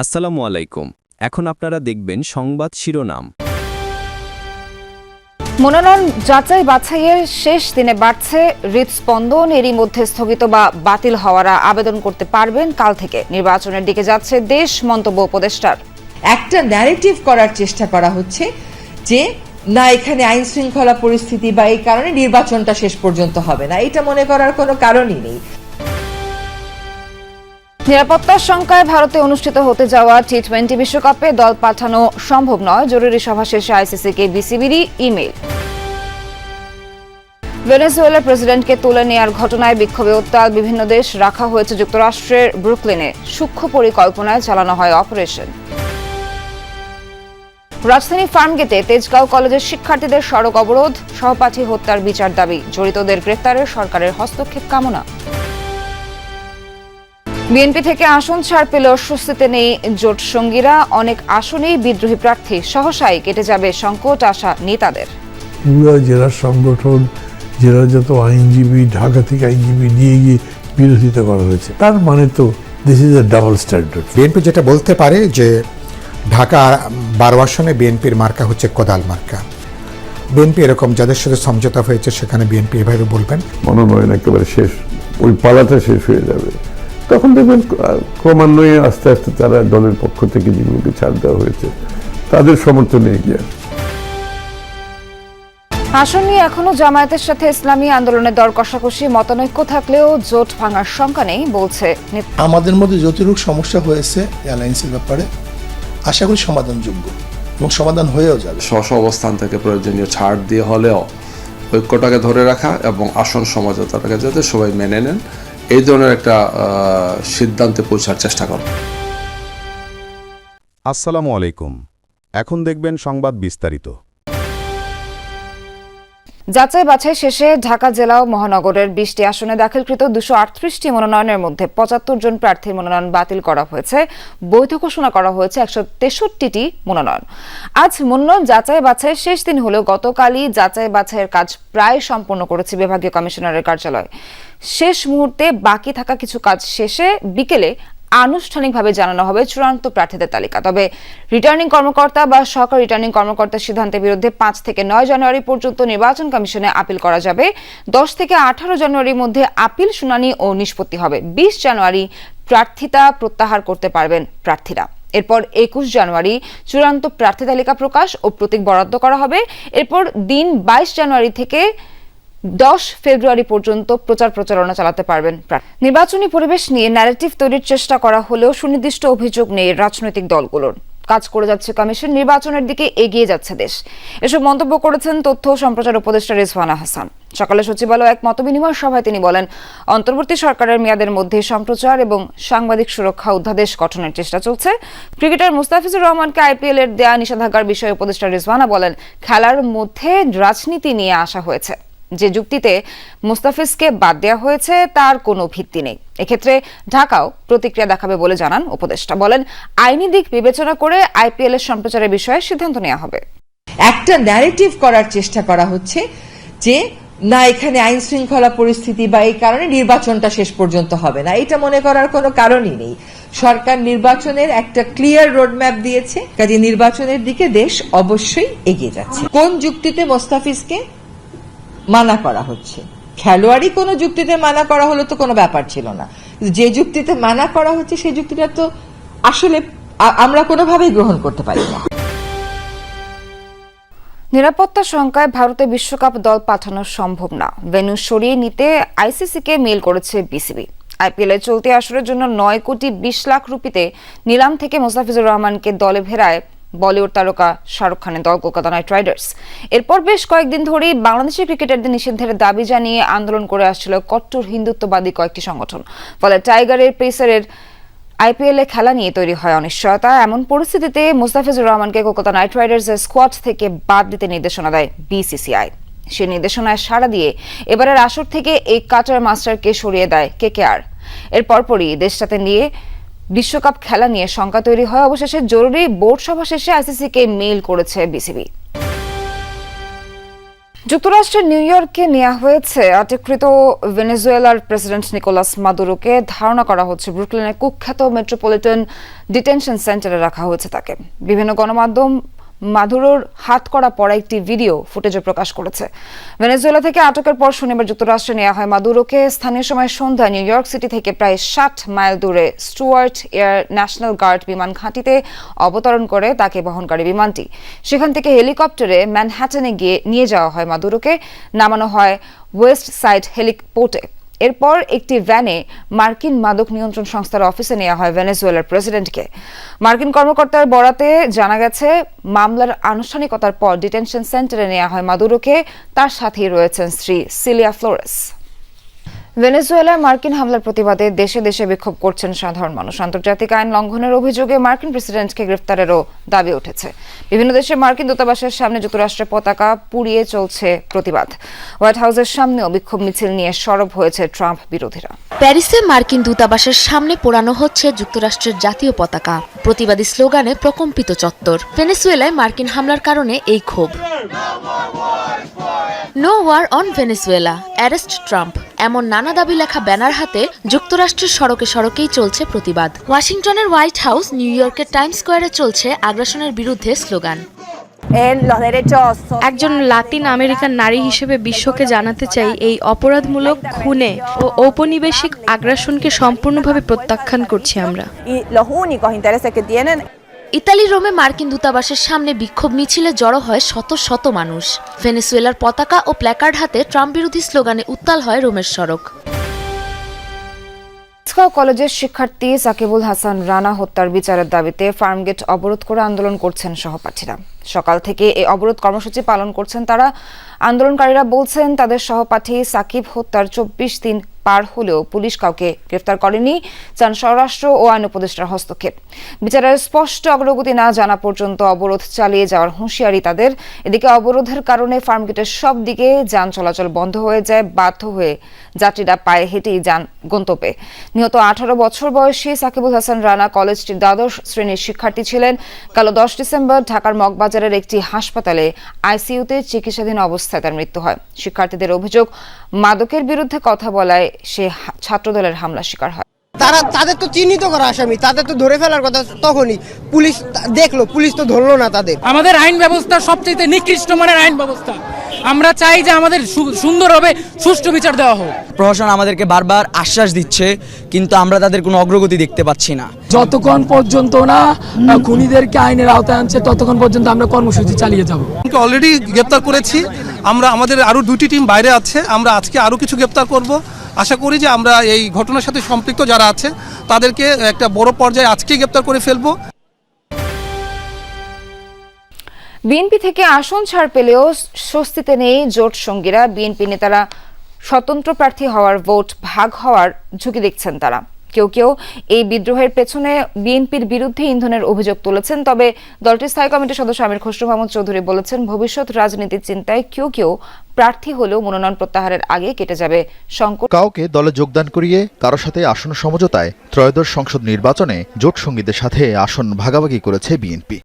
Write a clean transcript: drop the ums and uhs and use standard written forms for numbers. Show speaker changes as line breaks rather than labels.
আসসালামু আলাইকুম। এখন আপনারা দেখবেন সংবাদ শিরোনাম।
মনোনয়ন যাচাই বাছাইয়ের শেষ দিনে বাড়ছে হৃদস্পন্দন। এরই মধ্যে স্থগিত বা বাতিল হওয়ারা আবেদন করতে পারবেন কাল থেকে। নির্বাচনের দিকে যাচ্ছে দেশ, মন্তব্য উপদেষ্টার।
একটা ন্যারেটিভ করার চেষ্টা করা হচ্ছে যে না, এখানে আইন শৃঙ্খলা পরিস্থিতি বা এই কারণে নির্বাচনটা শেষ পর্যন্ত হবে না, এটা মনে করার কোনো কারণই নেই।
নিরাপত্তার শঙ্কায় ভারতে অনুষ্ঠিত হতে যাওয়া টি-20 বিশ্বকাপে দল পাঠানো সম্ভব নয়। জরুরি সভা শেষে আইসিসিকে বিসিবিরই ইমেইল। ভেনেজুয়েলার প্রেসিডেন্টকে তুলে নেয়ার ঘটনায় বিক্ষোভে উত্তাল বিভিন্ন দেশ। রাখা হয়েছে যুক্তরাষ্ট্রের ব্রুকলিনে। সূক্ষ্ম পরিকল্পনায় চালানো হয় অপারেশন। রাজধানী ফার্মগেটে তেজগাঁও কলেজের শিক্ষার্থীদের সড়ক অবরোধ। সহপাঠী হত্যার বিচার দাবি। জড়িতদের গ্রেফতারে সরকারের হস্তক্ষেপ কামনা। বিএনপি থেকে আসন ছাড় পেলে অস্বস্তিতে নেই জোট সঙ্গীরা। অনেক আসনেই বিদ্রোহী প্রার্থী। সহসাই কেটে যাবে সংকট, আশা নেতাদের।
পুরো জেলা সংগঠন, জেলার যত আইনজীবী, ঢাকা থেকে আইনজীবী নিয়ে গিয়ে বিরোধিতা করা হয়েছে। তার মানে তো this is a double standard.
BNP যেটা বলতে পারে যে ঢাকা 12 আসনে বিএনপির মার্কা হচ্ছে কোদাল মার্কা। বিএনপি এরকম যাদের সাথে সমঝোতা হয়েছে সেখানে বিএনপি এভাবে বলবেন।
মনোনয়ন একেবারে শেষ, ওই পালাটা শেষ হয়ে যাবে, তখন দেখবেন ক্রমান্বয়ে আস্তে আস্তে তারা দলের পক্ষ থেকে যেগুলোকে ছাড় দেওয়া হয়েছে তাদের সমর্থনে এগিয়ে আসবে।
আসন নিয়ে এখনো জামায়াতের সাথে ইসলামী আন্দোলনের দর কষাকষি। মতানৈক্য থাকলেও জোট ভাঙার শঙ্কা নেই বলছে।
আমাদের মধ্যে যতটুকু সমস্যা হয়েছে এয়ারলাইন্সের ব্যাপারে আশা করি সমাধানযোগ্য এবং সমাধান হয়েও যাবে।
স্ব অবস্থান থেকে প্রয়োজনীয় ছাড় দিয়ে হলেও ঐক্যটাকে ধরে রাখা এবং আসন সমঝোতাটাকে যাতে সবাই মেনে নেন, এই ধরনের একটা সিদ্ধান্তে পৌঁছার চেষ্টা করব।
আসসালামু আলাইকুম। এখন দেখবেন সংবাদ বিস্তারিত।
যাচাই বাছাই শেষে ঢাকা জেলা ও মহানগরের 20টি আসনে দাখিলকৃত 238টি মনোনয়নের মধ্যে 75 জন প্রার্থীর মনোনয়ন বাতিল করা হয়েছে। বৈধ ঘোষণা করা হয়েছে 163টি মনোনয়ন। আজ মনোনয়ন যাচাই বাছাই শেষ দিন হলেও গতকালই যাচাই বাছাইয়ের কাজ প্রায় সম্পন্ন করেছে বিভাগীয় কমিশনারের কার্যালয়। শেষ মুহূর্তে বাকি থাকা কিছু কাজ শেষে বিকেলে আনুষ্ঠানিকভাবে জানানো হবে চূড়ান্ত প্রার্থীদের তালিকা। তবে রিটার্নিং কর্মকর্তা বা সহকারী রিটার্নিং কর্মকর্তার সিদ্ধান্তের বিরুদ্ধে 5 থেকে 9 জানুয়ারি পর্যন্ত নির্বাচন কমিশনে আপিল করা যাবে। 10 থেকে 18 জানুয়ারির মধ্যে আপিল শুনানি ও নিষ্পত্তি হবে। 20 জানুয়ারি প্রার্থিতা প্রত্যাহার করতে পারবেন প্রার্থীরা। এরপর 21 জানুয়ারি চূড়ান্ত প্রার্থী তালিকা প্রকাশ ও প্রতীক বরাদ্দ করা হবে। এরপর দিন 22 জানুয়ারি থেকে 10 ফেব্রুয়ারি পর্যন্ত প্রচার প্রচারণা চালাতে পারবেন। নির্বাচনী পরিবেশ নিয়ে ন্যারেটিভ তৈরির চেষ্টা করা হলেও সুনির্দিষ্ট অভিযোগ নেই রাজনৈতিক দলগুলোর। কাজ করে যাচ্ছে কমিশন, নির্বাচনের দিকে এগিয়ে যাচ্ছে দেশ। এসব মন্তব্য করেছেন তথ্য ও সম্প্রচার উপদেষ্টা রিজওয়ানা হাসান। সকালে সচিবালয়ে এক মতবিনিময় সভায় তিনি বলেন, অন্তর্বর্তী সরকারের মেয়াদের মধ্যে সম্প্রচার এবং সাংবাদিক সুরক্ষা অধ্যাদেশ গঠনের চেষ্টা চলছে। ক্রিকেটার মুস্তাফিজুর রহমানকে আইপিএল এর দেয়া নিষেধাজ্ঞার বিষয়ে উপদেষ্টা রিজওয়ানা বলেন, খেলার মধ্যে রাজনীতি নিয়ে আসা হয়েছে। যে যুক্তিতে মুস্তাফিজকে বাদ দেওয়া হয়েছে তার কোনো ভিত্তি নেই। এক্ষেত্রে ঢাকাও প্রতিক্রিয়া দেখাবে বলে জানান উপদেষ্টা। বলেন, আইনি দিক বিবেচনা করে আইপিএল এর সম্প্রচারের বিষয়ে সিদ্ধান্ত নেওয়া হবে।
একটা ন্যারেটিভ করার চেষ্টা করা হচ্ছে যে না, এখানে আইন শৃঙ্খলা পরিস্থিতি বা এই কারণে নির্বাচনটা শেষ পর্যন্ত হবে না, এটা মনে করার কোনো কারণই নেই। সরকার নির্বাচনের একটা ক্লিয়ার রোডম্যাপ দিয়েছে, কাজে নির্বাচনের দিকে দেশ অবশ্যই এগিয়ে যাচ্ছে। কোন যুক্তিতে মোস্তাফিজকে মানা করা হচ্ছে? খেলোয়াড়ই কোনো যুক্তিতে মানা করা হলে তো কোনো ব্যাপার ছিল না। যে যুক্তিতে মানা করা হচ্ছে সেই যুক্তিটা তো আসলে আমরা কোনোভাবেই গ্রহণ করতে পারি না।
নিরাপত্তা শঙ্কায় ভারতে বিশ্বকাপ দল পাঠানো সম্ভব না। ভেন্যু সরিয়ে নিতে আইসিসিকে মেইল করেছে বিসিবি। আইপিএল এর চলতি আসরের জন্য 9 কোটি 20 লাখ রুপিতে নিলাম থেকে মুস্তাফিজুর রহমানকে দলে ফেরায় বলিউড তারকা শাহরুখ খানের দল কলকাতা নাইট রাইডার্স। এরপর বেশ কয়েকদিন ধরেই বাংলাদেশি ক্রিকেটারদের নিষিদ্ধের দাবি জানিয়ে আন্দোলন করে আসছিল কট্টর হিন্দুত্ববাদী কয়েকটি সংগঠন। ফলে টাইগারের পেসারের আইপিএল এ খেলা নিয়ে তৈরি হয় অনিশ্চয়তা। এমন পরিস্থিতিতে মুস্তাফিজুর রহমানকে কলকাতা নাইট রাইডার্সের স্কোয়াড থেকে বাদ দিতে নির্দেশনা দেয় বিসিসিআই। সেই নির্দেশনায় সাড়া দিয়ে এবারের আসর থেকে এই কাটার মাস্টারকে সরিয়ে দেয় কেকেআর। এর পরপরই দেশটাতে নিয়ে বিশ্বকাপ খেলা নিয়ে শঙ্কা তৈরি হয়। অবশেষে জরুরি বোর্ড সভা শেষে আইসিসিকে মেইল করেছে বিসিবি। যুক্তরাষ্ট্রের নিউ ইয়র্কে নেওয়া হয়েছে আটককৃত ভেনেজুয়েলার প্রেসিডেন্ট নিকোলাস মাদুরোকে। ধারণা করা হচ্ছে ব্রুকলিনের কুখ্যাত মেট্রোপলিটন ডিটেনশন সেন্টারে রাখা হয়েছে তাকে। বিভিন্ন গণমাধ্যম মাদুরোর হাত করা পড়া একটি ভিডিও ফুটেজও প্রকাশ করেছে। ভেনেজুয়েলা থেকে আটকের পর শনিবার যুক্তরাষ্ট্রে নেওয়া হয় মাদুরোকে। স্থানীয় সময় সন্ধ্যায় নিউ ইয়র্ক সিটি থেকে প্রায় 60 মাইল দূরে স্টুয়ার্ট এয়ার ন্যাশনাল গার্ড বিমান ঘাঁটিতে অবতরণ করে তাকে বহনকারী বিমানটি। সেখান থেকে হেলিকপ্টারে ম্যানহাটনে গিয়ে নিয়ে যাওয়া হয় মাদুরোকে। নামানো হয় ওয়েস্ট সাইড হেলিপোর্টে। এরপর একটি ভ্যানে মার্কিন মাদক নিয়ন্ত্রণ সংস্থার অফিসে নেওয়া হয় ভেনেজুয়েলার প্রেসিডেন্টকে। মার্কিন কর্মকর্তার বরাতে জানা গেছে, মামলার আনুষ্ঠানিকতার পর ডিটেনশন সেন্টারে নেওয়া হয় মাদুরোকে। তার সাথেই রয়েছেন স্ত্রী সিলিয়া ফ্লোরেস। ভেনেজুয়েলায় মার্কিন হামলার প্রতিবাদে দেশে দেশে বিক্ষোভ করছেন সাধারণ মানুষ। আন্তর্জাতিক আইন লঙ্ঘনের অভিযোগে মার্কিন প্রেসিডেন্টকে গ্রেফতারেরও দাবি উঠেছে। বিভিন্ন দেশে মার্কিন দূতাবাসের সামনে যুক্তরাষ্ট্রের পতাকা পুড়িয়ে চলছে প্রতিবাদ। হোয়াইট হাউসের সামনেও বিক্ষোভ মিছিল নিয়ে সরব হয়েছে ট্রাম্প বিরোধীরা।
প্যারিসে মার্কিন দূতাবাসের সামনে পোড়ানো হচ্ছে যুক্তরাষ্ট্রের জাতীয় পতাকা। প্রতিবাদী স্লোগানে প্রকম্পিত চত্বর। ভেনেজুয়েলায় মার্কিন হামলার কারণে এই ক্ষোভ। No war on Venezuela, arrest Trump, এমন নানা দাবি লেখা ব্যানার হাতে যুক্তরাষ্ট্রের সড়কে সড়কেই চলছে প্রতিবাদ। ওয়াশিংটনের হোয়াইট হাউস, নিউ ইয়র্কের টাইমস স্কোয়ারে চলছে আগ্রাসনের বিরুদ্ধে স্লোগান।
একজন লাতিন আমেরিকান নারী হিসেবে বিশ্বকে জানাতে চাই, এই অপরাধমূলক খুনে ও ঔপনিবেশিক আগ্রাসনকে সম্পূর্ণভাবে প্রত্যাখ্যান করছি আমরা।
ইতালির রোমে মার্কিন দূতাবাসের সামনে বিক্ষোভ মিছিলে জড়ো হয় শত শত মানুষ। ভেনেজুয়েলার পতাকা ও প্ল্যাকার্ড হাতে ট্রাম্প বিরোধী স্লোগানে উত্তাল হয় রোমের সড়ক।
কলেজের শিক্ষার্থী সাকিবুল হাসান রানা হত্যার বিচারের দাবিতে ফার্মগেট অবরোধ করে আন্দোলন করছেন সহপাঠীরা। সকাল থেকে এই অবরোধ কর্মসূচি পালন করছেন তারা। আন্দোলনকারীরা বলছেন, তাদের সহপাঠী সাকিব হত্যার 24 দিন পার হলেও পুলিশ কাউকে গ্রেফতার করেনি। চান স্বরাষ্ট্র ও আইন উপদেষ্টার হস্তক্ষেপ। বিচারের স্পষ্ট অগ্রগতি না জানা পর্যন্ত অবরোধ চালিয়ে যাওয়ার হুঁশিয়ারি তাদের। এদিকে অবরোধের কারণে ফার্মগেটের সব দিকে যান চলাচল বন্ধ হয়ে যায়। বাধ্য হয়ে যাত্রীরা পায়ে হেঁটেই যান গন্তব্যে। নিহত 18 বছর বয়সী সাকিবুল হাসান রানা কলেজটির দ্বাদশ শ্রেণীর শিক্ষার্থী ছিলেন। কাল 10 ডিসেম্বর ঢাকার মগবাজারের একটি হাসপাতালে আইসিইউতে চিকিৎসাধীন অবস্থায় তার মৃত্যু হয়। শিক্ষার্থীদের অভিযোগ, মাদকের বিরুদ্ধে কথা বলায় সে ছাত্রদলের হামলার শিকার হয়।
তাদের তো চিহ্নিত করা আসামি, তাদের তো ধরে ফেলার কথা। তখনই পুলিশ দেখলো, পুলিশ তো ধরলো না তাদের।
আমাদের আইন ব্যবস্থা সবচেয়ে নিকৃষ্ট মানের আইন ব্যবস্থা। আমরা চাই যে আমাদের সুন্দরভাবে সুষ্ঠু বিচার দেওয়া হোক।
প্রশাসন আমাদেরকে বারবার আশ্বাস দিচ্ছে, কিন্তু আমরা তাদের কোনো অগ্রগতি দেখতে পাচ্ছি না।
যতক্ষণ পর্যন্ত না খুনিদেরকে আইনের আওতায় আনছে ততক্ষণ পর্যন্ত আমরা কর্মসূচি চালিয়ে যাব।
অলরেডি গ্রেপ্তার করেছি আমরা, আমাদের আরো 2টি টিম বাইরে আছে। আমরা আজকে আরো কিছু গ্রেপ্তার করব। আশা করি যে আমরা এই ঘটনার সাথে সম্পৃক্ত যারা আছে তাদেরকে একটা বড় পর্যায়ে আজকেই গ্রেপ্তার করে ফেলবো।
বিএনপি থেকে আসন ছাড় পেলেও স্বস্তিতে নেই জোট সঙ্গীরা। বিএনপি নেতারা স্বতন্ত্র প্রার্থী হওয়ার, ভোট ভাগ হওয়ার ঝুঁকি দেখছেন তারা। কেউ কেউ এই বিদ্রোহের পেছনে বিএনপির বিরুদ্ধে ইন্ধনের অভিযোগ তুলেছেন। তবে দলটির স্থায়ী কমিটির সদস্য আমির খসরু মাহমুদ চৌধুরী বলেছেন, ভবিষ্যৎ রাজনীতির চিন্তায় কেউ কেউ প্রার্থী হলেও মনোনয়ন প্রত্যাহারের আগে কেটে যাবে সংকট।
কাউকে দলে যোগদান করিয়ে কারো সাথে আসন সমঝোতায় ত্রয়োদশ সংসদ নির্বাচনে জোট সঙ্গীদের সাথে আসন ভাগাভাগি করেছে বিএনপি।